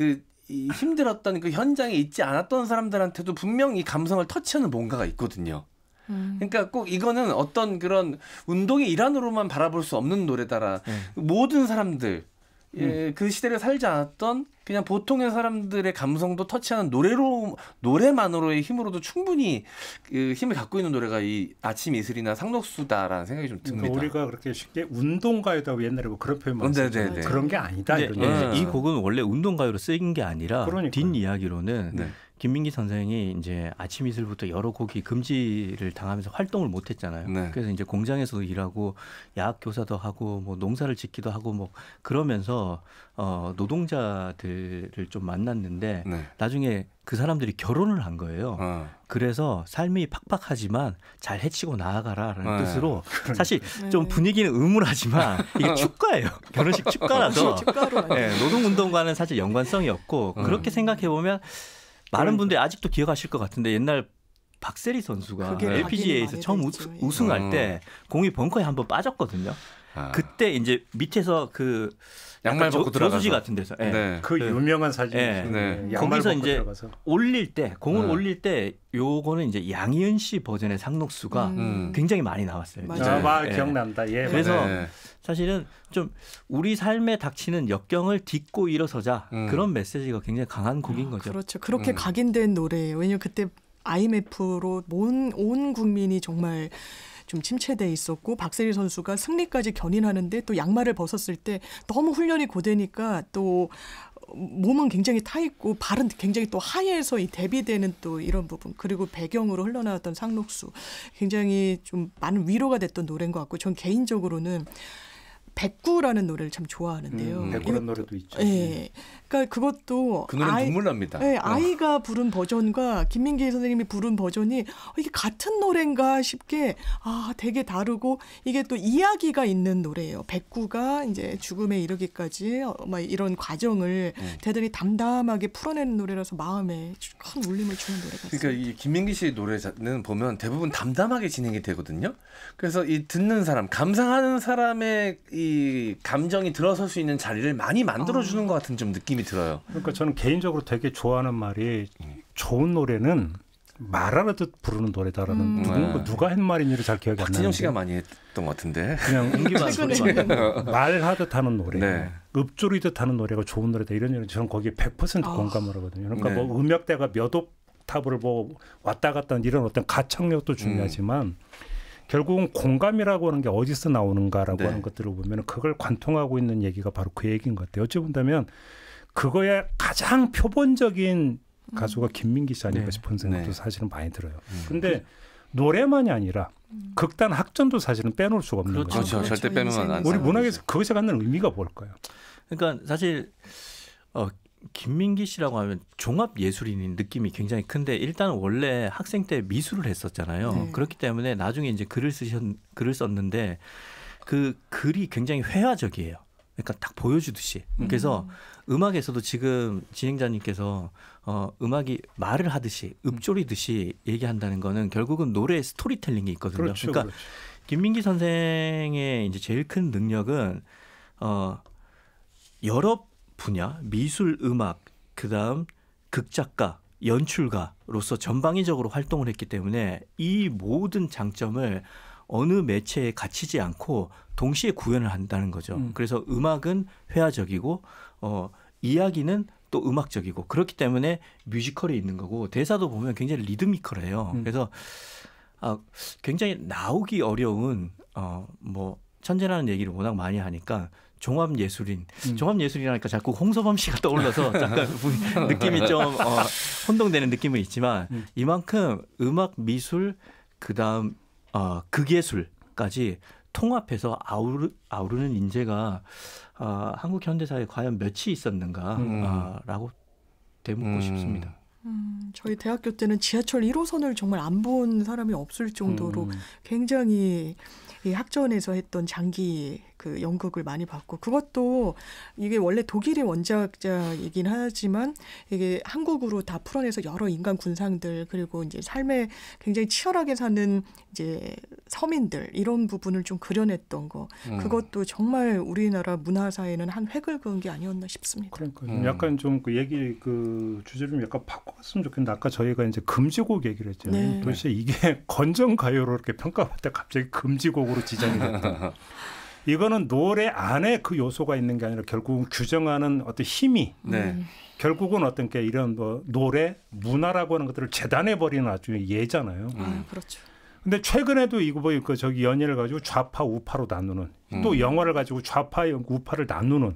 이 힘들었던 그 현장에 있지 않았던 사람들한테도 분명 이 감성을 터치하는 뭔가가 있거든요. 그러니까 꼭 이거는 어떤 그런 운동의 일환으로만 바라볼 수 없는 노래다라. 모든 사람들 그 시대를 살지 않았던 그냥 보통의 사람들의 감성도 터치하는 노래만으로의 힘으로도 충분히 그 힘을 갖고 있는 노래가 이 아침 이슬이나 상록수다라는 생각이 좀 듭니다. 그러니까 우리가 그렇게 쉽게 운동가요다 옛날에 뭐 그런 표현 많았잖아요. 그런 게 아니다. 이 곡은 원래 운동가요로 쓰인 게 아니라 뒷이야기로는 김민기 선생이 이제 아침 이슬부터 여러 곡이 금지를 당하면서 활동을 못 했잖아요. 그래서 이제 공장에서도 일하고 야학 교사도 하고 뭐 농사를 짓기도 하고 뭐 그러면서 노동자들을 좀 만났는데 나중에 그 사람들이 결혼을 한 거예요. 그래서 삶이 팍팍하지만 잘 해치고 나아가라라는 뜻으로 사실 좀 분위기는 음울하지만 이게 축가예요. 결혼식 축가라서 노동운동과는 사실 연관성이 없고 그렇게 생각해 보면 많은 분들이 아직도 기억하실 것 같은데 옛날 박세리 선수가 LPGA에서 처음 우승할 때 공이 벙커에 한번 빠졌거든요. 그때 이제 밑에서 그 양말 벗고 들어가서 저수지 같은 데서 그 유명한 사진 거기서 이제 들어가서. 올릴 때 공을 올릴 때 요거는 이제 양희은 씨 버전의 상록수가 굉장히 많이 나왔어요. 기억난다. 그래서 사실은 좀 우리 삶에 닥치는 역경을 딛고 일어서자 그런 메시지가 굉장히 강한 곡인 거죠. 그렇죠. 그렇게 각인된 노래예요. 왜냐하면 그때 IMF로 온 국민이 정말 좀 침체돼 있었고 박세리 선수가 승리까지 견인하는데 또 양말을 벗었을 때 너무 훈련이 고되니까 또 몸은 굉장히 타 있고 발은 굉장히 또 하얘서 이 대비되는 또 이런 부분 그리고 배경으로 흘러나왔던 상록수 굉장히 좀 많은 위로가 됐던 노래인 것 같고 전 개인적으로는 백구라는 노래를 참 좋아하는데요. 백구라는 노래도 있죠. 그러니까 그것도 그 노래 눈물 납니다. 아이가 부른 버전과 김민기 선생님이 부른 버전이 이게 같은 노래인가 싶게 되게 다르고 이게 또 이야기가 있는 노래예요. 백구가 이제 죽음에 이르기까지 막 이런 과정을 대단히 담담하게 풀어내는 노래라서 마음에 큰 울림을 주는 노래 같습니다. 그러니까 이 김민기 씨의 노래는 보면 대부분 담담하게 진행이 되거든요. 그래서 이 듣는 사람, 감상하는 사람의 이 감정이 들어설 수 있는 자리를 많이 만들어주는 것 같은 좀 느낌이 들어요. 그러니까 저는 개인적으로 되게 좋아하는 말이 좋은 노래는 말하듯 부르는 노래다라는 누가 한 말인지를 잘 기억이 안 나는데 박진영 씨가 많이 했던 것 같은데 그냥 말하듯 하는 노래 읊조리듯 하는 노래가 좋은 노래다 이런 얘기는 저는 거기에 100% 공감을 하거든요. 그러니까 뭐 음역대가 몇 옥탑을 뭐 왔다 갔다 하는 이런 어떤 가창력도 중요하지만 결국은 공감이라고 하는 게 어디서 나오는가라고 하는 것들을 보면 그걸 관통하고 있는 얘기가 바로 그 얘기인 것 같아요. 어찌 본다면 그거의 가장 표본적인 가수가 김민기 씨 아닐까 싶은 생각도 사실은 많이 들어요. 그런데 노래만이 아니라 극단 학전도 사실은 빼놓을 수가 없는 거죠. 그렇죠. 절대 빼면 안 돼요. 우리 문학에서 그것이 갖는 의미가 뭘까요? 그러니까 사실 김민기 씨라고 하면 종합 예술인인 느낌이 굉장히 큰데 일단 원래 학생 때 미술을 했었잖아요. 그렇기 때문에 나중에 이제 글을 썼는데 그 글이 굉장히 회화적이에요. 그러니까 딱 보여주듯이. 그래서 음악에서도 지금 진행자님께서 음악이 말을 하듯이 읊조리듯이 얘기한다는 거는 결국은 노래의 스토리텔링이 있거든요. 그렇죠, 그러니까 김민기 선생의 이제 제일 큰 능력은 여러 분야, 미술, 음악, 그다음 극작가, 연출가로서 전방위적으로 활동을 했기 때문에 이 모든 장점을 어느 매체에 갇히지 않고 동시에 구현을 한다는 거죠. 그래서 음악은 회화적이고 이야기는 또 음악적이고 그렇기 때문에 뮤지컬이 있는 거고 대사도 보면 굉장히 리드미컬해요. 그래서 굉장히 나오기 어려운 뭐 천재라는 얘기를 워낙 많이 하니까 종합예술이라니까 자꾸 홍서범 씨가 떠올라서 잠깐 느낌이 좀 혼동되는 느낌은 있지만 이만큼 음악, 미술, 그다음 극예술까지 통합해서 아우르는 인재가 한국 현대사에 과연 몇이 있었는가라고 되묻고 싶습니다. 저희 대학교 때는 지하철 1호선을 정말 안 본 사람이 없을 정도로 굉장히 이 학전에서 했던 장기 그 연극을 많이 봤고 그것도 이게 원래 독일이 원작자이긴 하지만 이게 한국으로 다 풀어내서 여러 인간 군상들 그리고 이제 삶에 굉장히 치열하게 사는 이제 서민들 이런 부분을 좀 그려냈던 거 그것도 정말 우리나라 문화사에는 한 획을 그은 게 아니었나 싶습니다. 그러니까 약간 좀 그 얘기 그 주제를 좀 약간 바꿔봤으면 좋겠는데 아까 저희가 이제 금지곡 얘기를 했잖아요. 도대체 이게 건전가요로 이렇게 평가받다 갑자기 금지곡으로 지정이 됐다. 이거는 노래 안에 그 요소가 있는 게 아니라 결국은 규정하는 어떤 힘이 결국은 어떤 게 이런 뭐 노래, 문화라고 하는 것들을 재단해 버리는 아주 예잖아요. 그렇죠. 근데 최근에도 이거 뭐 그 저기 연예를 가지고 좌파 우파로 나누는 또 영화를 가지고 좌파 우파를 나누는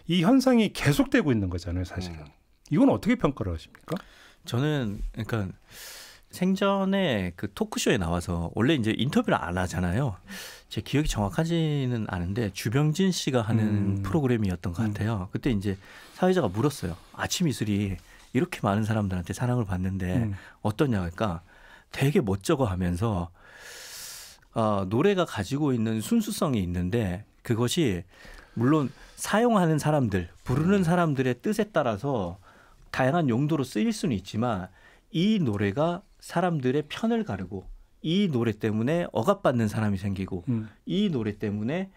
이 현상이 계속되고 있는 거잖아요, 사실은. 이건 어떻게 평가를 하십니까? 저는 그러니까 생전에 그 토크쇼에 나와서 원래 이제 인터뷰를 안 하잖아요. 제 기억이 정확하지는 않은데 주병진 씨가 하는 프로그램이었던 것 같아요. 그때 이제 사회자가 물었어요. 아침 이슬이 이렇게 많은 사람들한테 사랑을 받는데 어떠냐 그러니까 되게 멋쩍어 하면서 노래가 가지고 있는 순수성이 있는데 그것이 물론 사용하는 사람들, 부르는 사람들의 뜻에 따라서 다양한 용도로 쓰일 수는 있지만 이 노래가 사람들의 편을 가르고 이 노래 때문에 억압받는 사람이 생기고 이 노래 때문에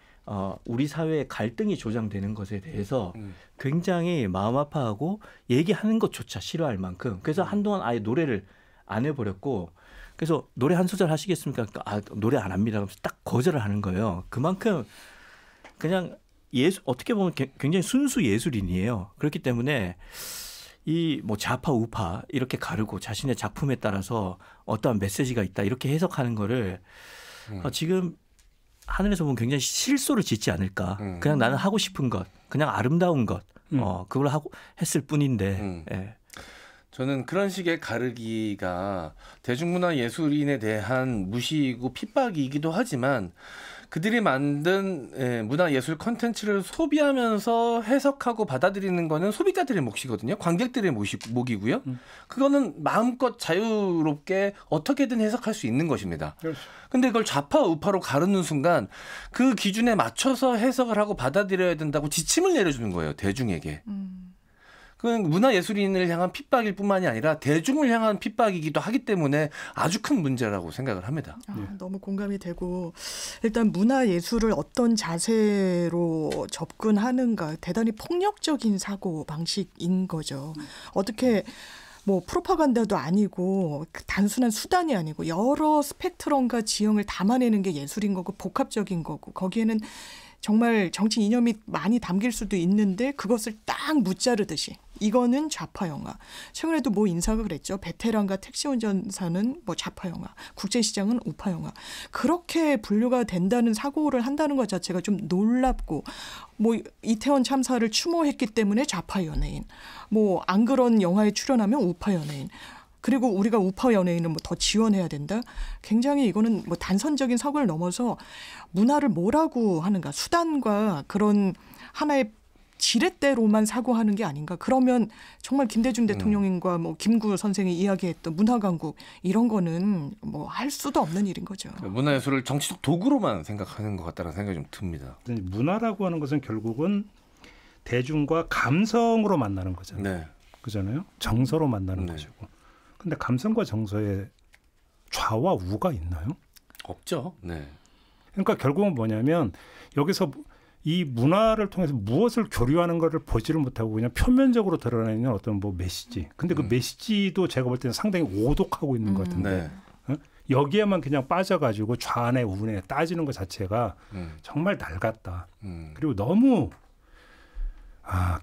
우리 사회의 갈등이 조장되는 것에 대해서 굉장히 마음 아파하고 얘기하는 것조차 싫어할 만큼 그래서 한동안 아예 노래를 안 해버렸고 그래서 노래 한 소절 하시겠습니까? 노래 안 합니다. 그래서 딱 거절을 하는 거예요. 그만큼 그냥 어떻게 보면 굉장히 순수 예술인이에요. 그렇기 때문에 이 뭐 좌파 우파 이렇게 가르고 자신의 작품에 따라서 어떠한 메시지가 있다 이렇게 해석하는 거를 지금 하늘에서 보면 굉장히 실소를 짓지 않을까. 그냥 나는 하고 싶은 것, 그냥 아름다운 것, 그걸 하고 했을 뿐인데. 예. 저는 그런 식의 가르기가 대중문화 예술인에 대한 무시이고 핍박이기도 하지만 그들이 만든 문화예술 콘텐츠를 소비하면서 해석하고 받아들이는 거는 소비자들의 몫이거든요. 관객들의 몫이고요. 그거는 마음껏 자유롭게 어떻게든 해석할 수 있는 것입니다. 그런데 이걸 좌파 우파로 가르는 순간 그 기준에 맞춰서 해석을 하고 받아들여야 된다고 지침을 내려주는 거예요. 대중에게. 그건 문화예술인을 향한 핍박일 뿐만이 아니라 대중을 향한 핍박이기도 하기 때문에 아주 큰 문제라고 생각을 합니다. 너무 공감이 되고 일단 문화예술을 어떤 자세로 접근하는가 대단히 폭력적인 사고 방식인 거죠. 어떻게 뭐 프로파간다도 아니고 단순한 수단이 아니고 여러 스펙트럼과 지형을 담아내는 게 예술인 거고 복합적인 거고 거기에는 정말 정치 이념이 많이 담길 수도 있는데 그것을 딱 무자르듯이 이거는 좌파 영화. 최근에도 뭐 인사가 그랬죠. 베테랑과 택시 운전사는 뭐 좌파 영화. 국제시장은 우파 영화. 그렇게 분류가 된다는 사고를 한다는 것 자체가 좀 놀랍고 뭐 이태원 참사를 추모했기 때문에 좌파 연예인. 뭐 안 그런 영화에 출연하면 우파 연예인. 그리고 우리가 우파 연예인은 뭐 더 지원해야 된다. 굉장히 이거는 뭐 단선적인 사고를 넘어서 문화를 뭐라고 하는가. 수단과 그런 하나의 지렛대로만 사고하는 게 아닌가. 그러면 정말 김대중 대통령과 뭐 김구 선생이 이야기했던 문화강국 이런 거는 뭐 할 수도 없는 일인 거죠. 문화예술을 정치적 도구로만 생각하는 것 같다는 생각이 좀 듭니다. 문화라고 하는 것은 결국은 대중과 감성으로 만나는 거잖아요. 네. 그잖아요. 정서로 만나는 것이고. 근데 감성과 정서에 좌와 우가 있나요? 없죠. 네. 그러니까 결국은 뭐냐면 여기서 이 문화를 통해서 무엇을 교류하는 것을 보지를 못하고 그냥 표면적으로 드러내는 어떤 뭐 메시지. 근데 그 메시지도 제가 볼 때는 상당히 오독하고 있는 것 같은데 여기에만 그냥 빠져가지고 좌뇌 우뇌 따지는 것 자체가 정말 낡았다. 그리고 너무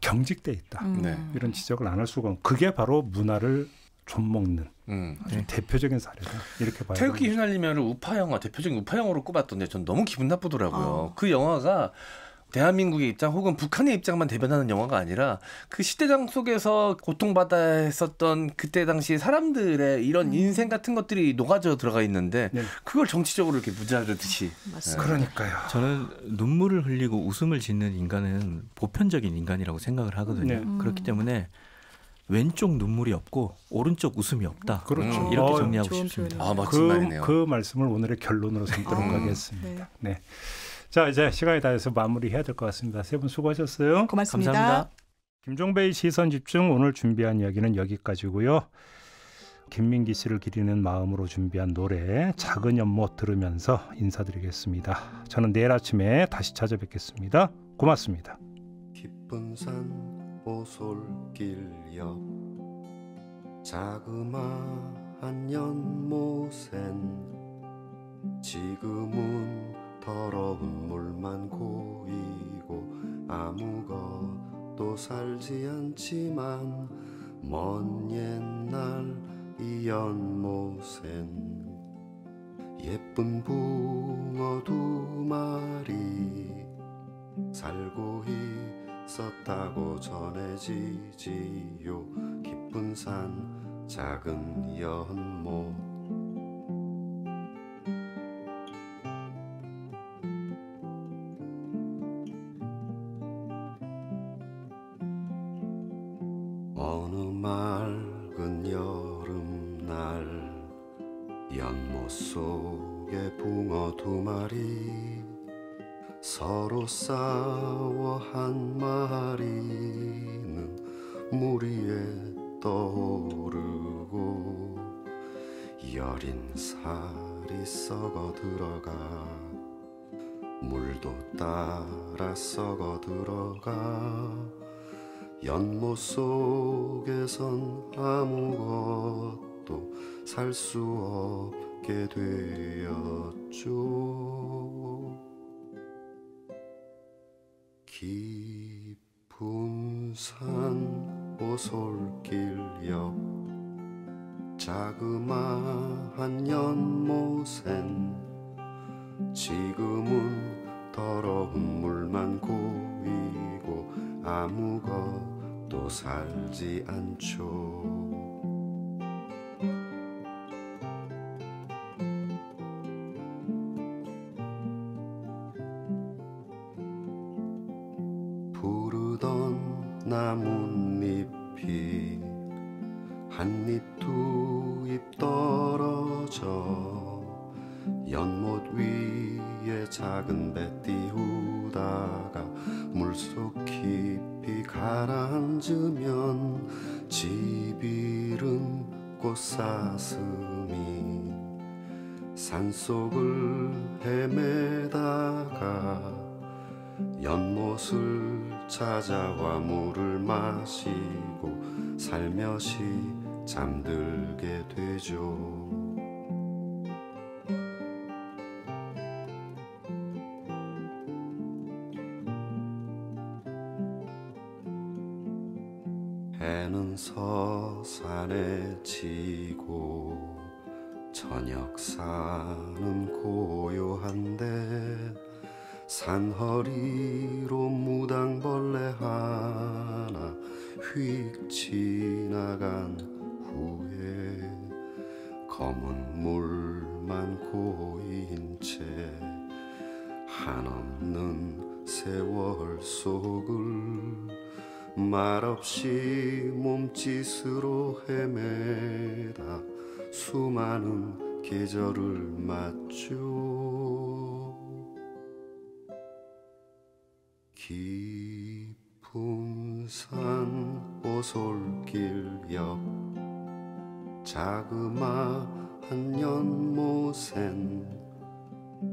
경직돼 있다. 이런 지적을 안 할 수가 없고 그게 바로 문화를 좀먹는 아주 대표적인 사례다. 이렇게 봐야 태극기 휘날리면을 우파 영화 대표적인 우파 영화로 꼽았던데 전 너무 기분 나쁘더라고요. 그 영화가 대한민국의 입장 혹은 북한의 입장만 대변하는 영화가 아니라 그 시대장 속에서 고통받아 했었던 그때 당시 사람들의 이런 인생 같은 것들이 녹아져 들어가 있는데 그걸 정치적으로 이렇게 무자르듯이. 맞습니다. 그러니까요. 저는 눈물을 흘리고 웃음을 짓는 인간은 보편적인 인간이라고 생각을 하거든요. 그렇기 때문에 왼쪽 눈물이 없고 오른쪽 웃음이 없다. 그렇죠. 이렇게 정리하고 싶습니다. 멋진 말이네요. 그 말씀을 오늘의 결론으로 삼도록 하겠습니다. 네. 자, 이제 시간이 다 돼서 마무리해야 될 것 같습니다. 세 분 수고하셨어요. 고맙습니다. 감사합니다. 김종배의 시선집중 오늘 준비한 이야기는 여기까지고요. 김민기 씨를 기리는 마음으로 준비한 노래 작은 연못 들으면서 인사드리겠습니다. 저는 내일 아침에 다시 찾아뵙겠습니다. 고맙습니다. 깊은 산 오솔길 옆 자그마한 연못엔 지금은 더러운 물만 고이고 아무것도 살지 않지만 먼 옛날 이 연못엔 예쁜 붕어 2마리 살고 있었다고 전해지지요. 깊은 산 작은 연못 어느 맑은 여름날 연못 속에 붕어 2마리 서로 싸워 한 마리는 물 위에 떠오르고 여린 살이 썩어 들어가 물도 따라 썩어 들어가 연못 속에선 아무것도 살 수 없게 되었죠. 깊은 산 오솔길 옆 자그마한 연못엔 지금은 더러운 물만 고이고 아무것도 살지 않죠. 푸르던 나뭇잎이 한 잎 두 잎 떨어져 연못 위에 작은 배 띄우다가 물속 깊이 가라앉으면 집 잃은 꽃사슴이 산속을 헤매다가 연못을 찾아와 물을 마시고 살며시 잠들게 되죠. 해는 서산에 지고 저녁사는 고요한데 산허리로 무당벌레 하나 휙 지나간 후에 검은 물만 고인 채 한없는 세월 속을 말없이 몸짓으로 헤매다 수많은 계절을 맞죠. 깊은 산 오솔길 옆 자그마한 연못엔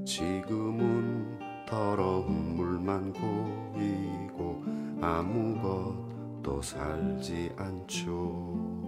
지금은 더러운 물만 고이고 아무것도 살지 않죠.